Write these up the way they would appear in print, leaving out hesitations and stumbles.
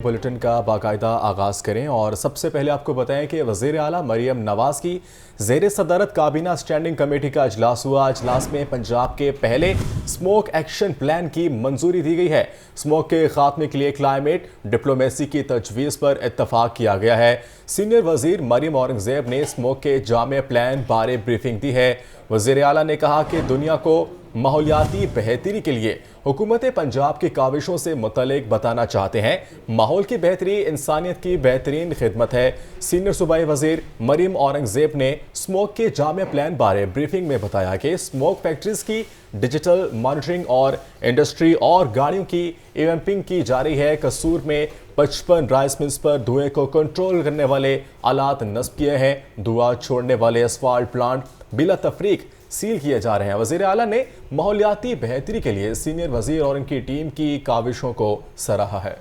Bulletin का बाकायदा आगाज करें और सबसे पहले आपको बताएं कि वज़ीर आला मरियम नवाज की ज़ेर सदारत काबीना स्टैंडिंग कमेटी का इजलास हुआ। इजलास में पंजाब के पहले स्मोक एक्शन प्लान की मंजूरी दी गई है। स्मोक के खात्मे के लिए क्लाइमेट डिप्लोमेसी की तजवीज़ पर इत्तफाक किया गया है। सीनियर वजीर मरियम औरंगजेब ने स्मोक के जामे प्लान बारे ब्रीफिंग दी है। वज़ीर आला ने कहा कि दुनिया को माहौलियाती बेहतरी के लिए हुकूमत पंजाब की काविशों से मुतल्लिक बताना चाहते हैं। माहौल की बेहतरी इंसानियत की बेहतरीन खिदमत है। सीनियर सूबाई वजीर मरियम औरंगजेब ने स्मोक के जामे प्लान बारे ब्रीफिंग में बताया कि स्मोक फैक्ट्रीज की डिजिटल मॉनिटरिंग और इंडस्ट्री और गाड़ियों की ईवैम्पिंग की जा रही है। कसूर में 55 राइस मिल्स पर धुएं को कंट्रोल करने वाले आलात नस्ब किए हैं। धुआं छोड़ने वाले असफाल्ट प्लांट बिला तफरीक सील किए जा रहे हैं। वज़ीर आला ने माहौलियाती बेहतरी के लिए सीनियर वजीर और उनकी टीम की काविशों को सराहा है।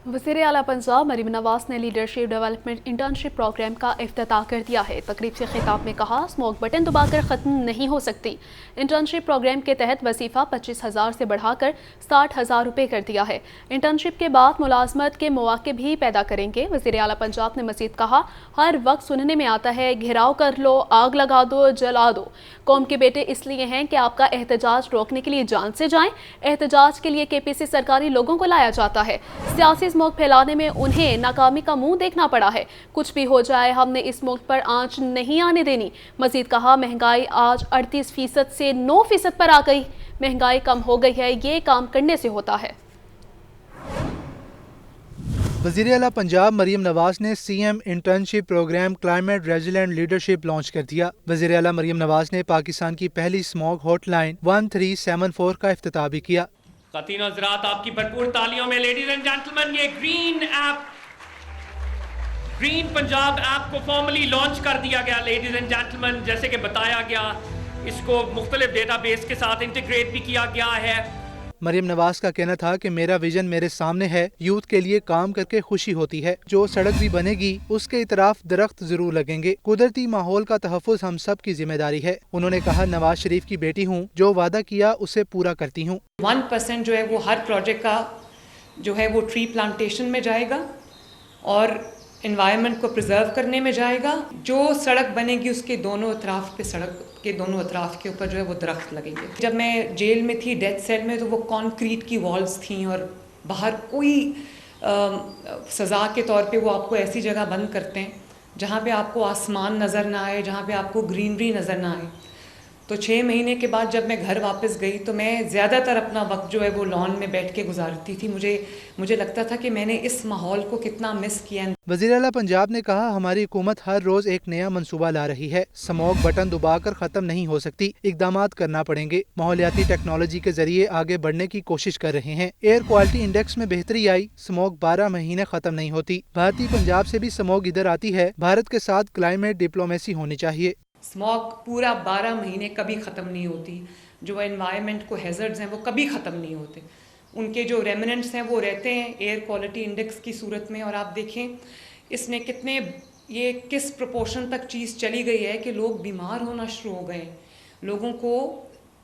वज़ीर आला पंजाब मरियम नवाज ने लीडरशिप डेवलपमेंट इंटर्नशिप प्रोग्राम का इफ्तिताह कर दिया है। तकरीब से खिताब में कहा, स्मोक बटन दबाकर ख़त्म नहीं हो सकती। इंटर्नशिप प्रोग्राम के तहत वजीफ़ा 25,000 से बढ़ाकर 60,000 रुपये कर दिया है। इंटर्नशिप के बाद मुलाजमत के मौके भी पैदा करेंगे। वज़ीर आला पंजाब ने मज़ीद कहा, हर वक्त सुनने में आता है घेराव कर लो, आग लगा दो, जला दो। कौम के बेटे इसलिए हैं कि आपका एहतजाज रोकने के लिए जान से जाएं। एहतजाज के लिए KPC सरकारी लोगों को लाया जाता है। सियासी स्मोक फैलाने में उन्हें नाकामी का मुंह देखना पड़ा है। कुछ भी हो जाए, हमने इस मुल्क पर आंच नहीं आने देनी। मजीद कहा, महंगाई आज 38% से 9% पर आ गई। महंगाई कम हो गई है, ये काम करने से होता है। वज़ीर आला पंजाब मरियम नवाज ने CM internship program climate resilient leadership launch कर दिया। वज़ीर आला मरियम नवाज ने पाकिस्तान की पहली स्मोक हॉटलाइन 1374 का इफ्तिताह भी किया। ख़वातीन और हज़रात, आपकी भरपूर तालियों में लेडीज एंड जेंटलमैन, ये ग्रीन पंजाब ऐप को फॉर्मली लॉन्च कर दिया गया। लेडीज एंड जेंटलमैन, जैसे कि बताया गया, इसको मुख्तलिफ डेटाबेस के साथ इंटीग्रेट भी किया गया है। मरियम नवाज का कहना था कि मेरा विजन मेरे सामने है, यूथ के लिए काम करके खुशी होती है। जो सड़क भी बनेगी उसके इतराफ दरख्त जरूर लगेंगे। कुदरती माहौल का तहफ़्फ़ुज़ हम सब की जिम्मेदारी है। उन्होंने कहा, नवाज शरीफ की बेटी हूँ, जो वादा किया उसे पूरा करती हूँ। 1% जो है वो हर प्रोजेक्ट का जो है वो ट्री प्लांटेशन में जाएगा और एनवायरनमेंट को प्रिजर्व करने में जाएगा। जो सड़क बनेगी उसके दोनों अतराफ पे, सड़क के दोनों अतराफ के ऊपर जो है वो दरख्त लगेंगे। जब मैं जेल में थी, डेथ सेल में, तो वो कंक्रीट की वॉल्स थी और बाहर कोई सज़ा के तौर पे वो आपको ऐसी जगह बंद करते हैं जहाँ पे आपको आसमान नज़र ना आए, जहाँ पे आपको ग्रीनरी नज़र ना आए। तो 6 महीने के बाद जब मैं घर वापस गई तो मैं ज़्यादातर अपना वक्त जो है वो लॉन में बैठ के गुजारती थी। मुझे लगता था कि मैंने इस माहौल को कितना मिस किया। वज़ीर आला पंजाब ने कहा, हमारी हुकूमत हर रोज एक नया मंसूबा ला रही है। स्मोक बटन दबाकर खत्म नहीं हो सकती, इकदामात करना पड़ेंगे। माहौलियाती टेक्नोलॉजी के जरिए आगे बढ़ने की कोशिश कर रहे हैं। एयर क्वालिटी इंडेक्स में बेहतरी आई। स्मोक 12 महीने खत्म नहीं होती। भारतीय पंजाब से भी स्मोक इधर आती है। भारत के साथ क्लाइमेट डिप्लोमेसी होनी चाहिए। स्मॉग पूरा 12 महीने कभी ख़त्म नहीं होती। जो एनवायरनमेंट को हैज़र्ड्स हैं वो कभी ख़त्म नहीं होते। उनके जो रेमिनेंट्स हैं वो रहते हैं एयर क्वालिटी इंडेक्स की सूरत में। और आप देखें इसने ये किस प्रोपोर्शन तक चीज़ चली गई है कि लोग बीमार होना शुरू हो गए। लोगों को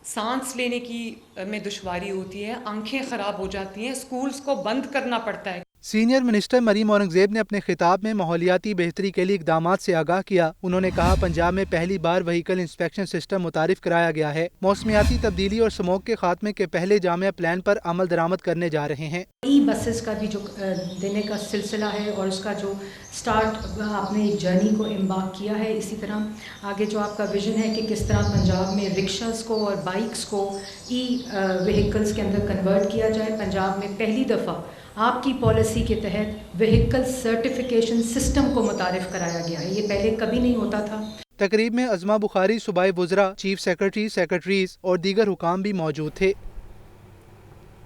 सांस लेने की में दुश्वारी होती है, आंखें ख़राब हो जाती हैं, स्कूल्स को बंद करना पड़ता है। सीनियर मिनिस्टर मरियम औरंगजेब ने अपने खिताब में माहौलियाती बेहतरी के लिए इकदामात से आगाह किया। उन्होंने कहा, पंजाब में पहली बार व्हीकल इंस्पेक्शन सिस्टम मुतारिफ कराया गया है। मौसमियाती तब्दीली और स्मोक के खात्मे के पहले जामिया प्लान पर अमल दरामद करने जा रहे हैं। बसेस का भी जो देने का सिलसिला है और उसका जो स्टार्ट आपने एक जर्नी को एम्बार्क किया है, इसी तरह आगे जो आपका विजन है कि किस तरह पंजाब में रिक्शास को और बाइक्स को व्हीकल्स के अंदर कन्वर्ट किया जाए। पंजाब में पहली दफ़ा आपकी पॉलिसी के तहत व्हीकल सर्टिफिकेशन सिस्टम को मुतारिफ कराया गया है। ये पहले कभी नहीं होता था। तकरीब में अज़मा बुखारी, सूबाई वुज़रा, चीफ सेक्रेटरी, सेक्रेटरीज और दीगर हुकाम भी मौजूद थे।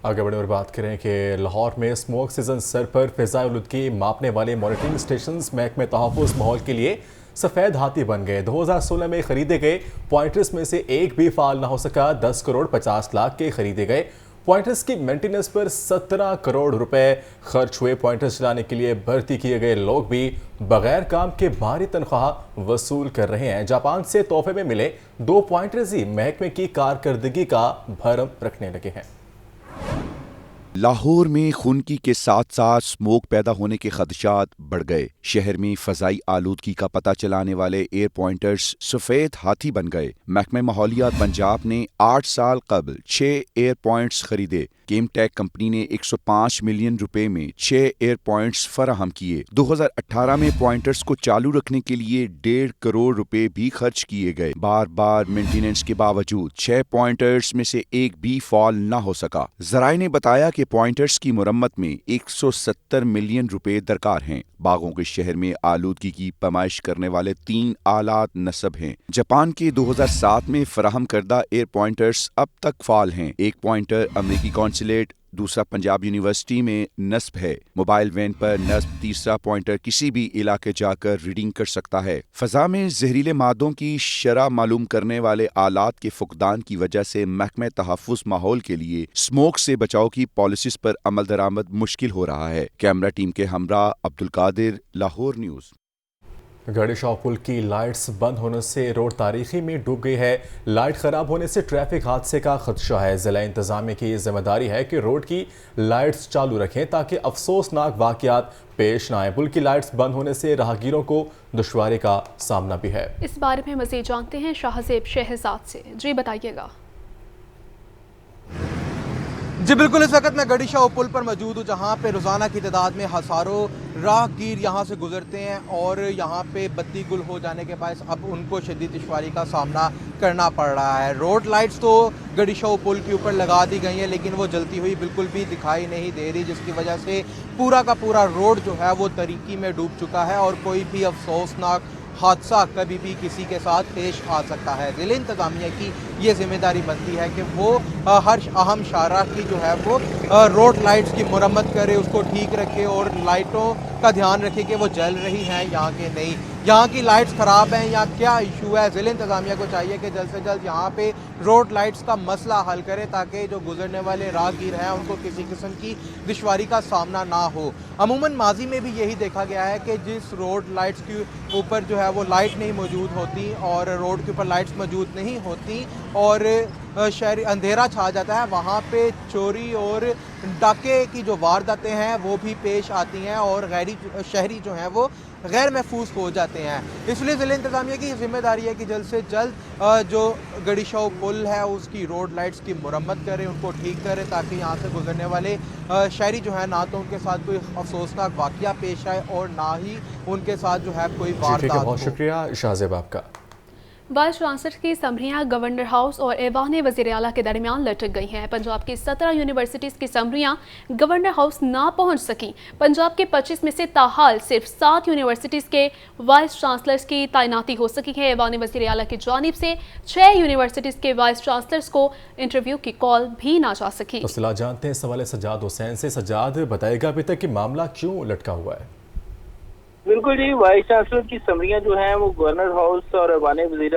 आगे बढ़े और बात करें कि लाहौर में स्मोक सीजन सर पर फ़िज़ाए आलूदगी मापने वाले मॉनिटरिंग स्टेशन महकमे तहफ़्फ़ुज़ माहौल के लिए सफ़ेद हाथी बन गए। 2016 में खरीदे गए पॉइंटर्स में से एक भी फाल ना हो सका। 10 करोड़ 50 लाख के खरीदे गए पॉइंटर्स की मेंटेनेंस पर 17 करोड़ रुपए खर्च हुए। पॉइंटर्स चलाने के लिए भर्ती किए गए लोग भी बगैर काम के भारी तनख्वाह वसूल कर रहे हैं। जापान से तोहफे में मिले 2 पॉइंटर्स ही महकमे की कारकर्दगी का भरम रखने लगे हैं। लाहौर में खुनकी के साथ साथ स्मोक पैदा होने के खदशात बढ़ गए। शहर में फजाई आलूदगी का पता चलाने वाले एयर पॉइंटर्स सफेद हाथी बन गए। महकमे माहौलियात पंजाब ने 8 साल कबल 6 एयर पॉइंट्स खरीदे। केमटेक कंपनी ने 105 मिलियन रुपए में 6 एयर पॉइंट्स फराहम किए। 2018 में पॉइंटर्स को चालू रखने के लिए 1.5 करोड़ रुपए भी खर्च किए गए। बार बार मेंटेनेंस के बावजूद 6 पॉइंटर्स में से एक भी फॉल न हो सका। जराये ने बताया कि पॉइंटर्स की मुरम्मत में 170 मिलियन रुपए दरकार हैं। बागों के शहर में आलूदगी की पैमाइश करने वाले 3 आलात नस्ब हैं। जापान के 2007 में फराहम करदा एयर पॉइंटर्स अब तक फाल हैं। एक पॉइंटर अमेरिकी कॉन्सुलेट, दूसरा पंजाब यूनिवर्सिटी में नस्ब है। मोबाइल वैन पर नस्ब तीसरा पॉइंटर किसी भी इलाके जाकर रीडिंग कर सकता है। फजा में जहरीले मादों की शरह मालूम करने वाले आलात के फुकदान की वजह से महकमे तहफ़्फ़ुज़ माहौल के लिए स्मोक से बचाव की पॉलिसीज पर अमल दरामद मुश्किल हो रहा है। कैमरा टीम के हमरा अब्दुल कादिर, लाहौर न्यूज़। गड़ीशॉ पुल की लाइट्स बंद होने से रोड तारीखी में डूब गई है। लाइट खराब होने से ट्रैफिक हादसे का खदशा है। जिला इंतजामिया की जिम्मेदारी है कि रोड की लाइट्स चालू रखें ताकि अफसोसनाक वाकयात पेश न आए। पुल की लाइट्स बंद होने से राहगीरों को दुश्वारी का सामना भी है। इस बारे में मजीद जानते हैं शाहजेब शहजाद से। जी बताइएगा। जी बिल्कुल, इस वक्त मैं गड़ीशॉ पुल पर मौजूद हूँ, जहाँ पे रोज़ाना की तादाद में हज़ारों राहगीर यहाँ से गुजरते हैं और यहाँ पे बत्ती गुल हो जाने के बाद अब उनको शदीद दुश्वारी का सामना करना पड़ रहा है। रोड लाइट्स तो गड़ीशॉ पुल के ऊपर लगा दी गई हैं, लेकिन वो जलती हुई बिल्कुल भी दिखाई नहीं दे रही, जिसकी वजह से पूरा का पूरा रोड जो है वो तारीकी में डूब चुका है और कोई भी अफसोसनाक हादसा कभी भी किसी के साथ पेश आ सकता है। ज़िला इंतज़ामिया की ये जिम्मेदारी बनती है कि वो हर अहम शाहराह की जो है वो रोड लाइट्स की मुरम्मत करे, उसको ठीक रखे और लाइटों का ध्यान रखे कि वो जल रही हैं यहाँ के नहीं, यहाँ की लाइट्स ख़राब हैं या क्या इशू है। ज़िला इंतज़ामिया को चाहिए कि जल्द से जल्द यहाँ पे रोड लाइट्स का मसला हल करे ताकि जो गुजरने वाले राहगीर हैं उनको किसी किस्म की दुश्वारी का सामना ना हो। अमूमन माजी में भी यही देखा गया है कि जिस रोड लाइट्स के ऊपर जो है वो लाइट नहीं मौजूद होती और रोड के ऊपर लाइट्स मौजूद नहीं होती और शहरी अंधेरा छा जाता है, वहाँ पे चोरी और डाके की जो वारदातें हैं वो भी पेश आती हैं और गैरी शहरी जो हैं वो गैर महफूज हो जाते हैं। इसलिए ज़िला इंतज़ामिया की जिम्मेदारी है कि जल्द से जल्द जो गड़ीशॉ पुल है उसकी रोड लाइट्स की मुरम्मत करें, उनको ठीक करें ताकि यहाँ से गुजरने वाले शहरी जो है ना तो उनके साथ कोई अफसोसनाक वाक़या पेश आए और ना ही उनके साथ जो है कोई वारदात। बहुत शुक्रिया शाहजेब आपका। वाइस चांसलर की समरियां गवर्नर हाउस और ऐवान वज़ीर आला के दरमियान लटक गई हैं। पंजाब की 17 यूनिवर्सिटीज़ की समरियां गवर्नर हाउस ना पहुंच सकी। पंजाब के 25 में से ताहाल सिर्फ 7 यूनिवर्सिटीज़ के वाइस चांसलर्स की तैनाती हो सकी है। ऐवान वज़ीर आला की जानिब से 6 यूनिवर्सिटीज़ के वाइस चांसलर्स को इंटरव्यू की कॉल भी ना जा सकी। तफसीलात जानते हैं सवाल सज्जाद हुसैन से। सज्जाद, बताएगा अभी तक कि मामला क्यों लटका हुआ है? बिल्कुल जी, वाइस चांसलर की समरियां जो हैं वो गवर्नर हाउस और ऐवान वज़ीर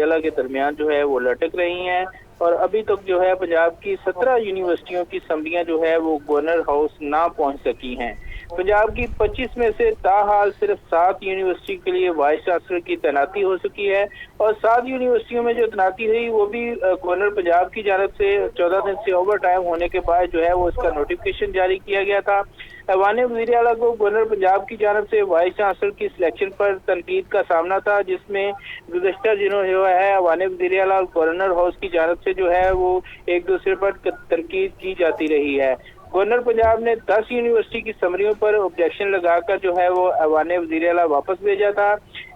आला के दरमियान जो है वो लटक रही हैं और अभी तक जो है पंजाब की 17 यूनिवर्सिटियों की समरियां जो है वो गवर्नर हाउस ना पहुंच सकी हैं। पंजाब की 25 में से ताहाल सिर्फ 7 यूनिवर्सिटी के लिए वाइस चांसलर की तैनाती हो सकी है और 7 यूनिवर्सिटियों में जो तैनाती हुई वो भी गवर्नर पंजाब की जानब से 14 दिन से ओवर टाइम होने के बाद जो है वो इसका नोटिफिकेशन जारी किया गया था। ऐवान वज़ीर आला को गवर्नर पंजाब की जानब से वाइस चांसलर की सिलेक्शन पर तनकीद का सामना था, जिसमें गुज़श्ता दिनों जो है ऐवान वज़ीर आला और गवर्नर हाउस की जानब से जो है वो एक दूसरे पर तनकीद की जाती रही है। गवर्नर पंजाब ने 10 यूनिवर्सिटी की समरियों पर ऑब्जेक्शन लगाकर जो है वो ऐवान वज़ीर आला वापस भेजा था।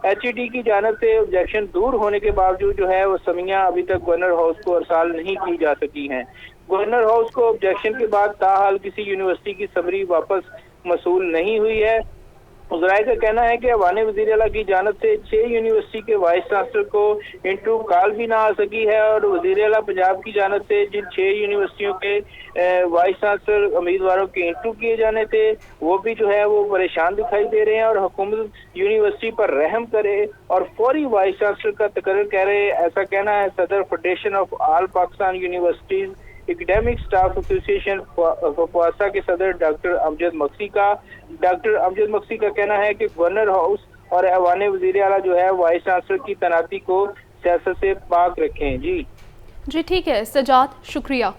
HED की जानब से ऑब्जेक्शन दूर होने के बावजूद जो है वो समरियां अभी तक गवर्नर हाउस को अरसाल नहीं की जा सकी हैं। गवर्नर हाउस को ऑब्जेक्शन के बाद ताहाल किसी यूनिवर्सिटी की समरी वापस मसूल नहीं हुई है। उज़राए का कहना है कि ऐवान वज़ीर आला की जानब से 6 यूनिवर्सिटी के वाइस चांसलर को इंटरव्यू कॉल भी ना आ सकी है और वज़ीर आला पंजाब की जानब से जिन 6 यूनिवर्सिटियों के वाइस चांसलर उम्मीदवारों के इंटरव्यू किए जाने थे वो भी जो है वो परेशान दिखाई दे रहे हैं और हुकूमत यूनिवर्सिटी पर रहम करे और फौरी वाइस चांसलर का तकर्र करे, ऐसा कहना है सदर federation of all Pakistan universities academic staff association फवासा के सदर डॉक्टर अमजद मक्सी का। डॉक्टर अमजद मक्सी का कहना है कि गवर्नर हाउस और ऐवान वज़ीर आला जो है वाइस चांसलर की तैनाती को सियासत से पाक रखें। जी ठीक है सजाद, शुक्रिया।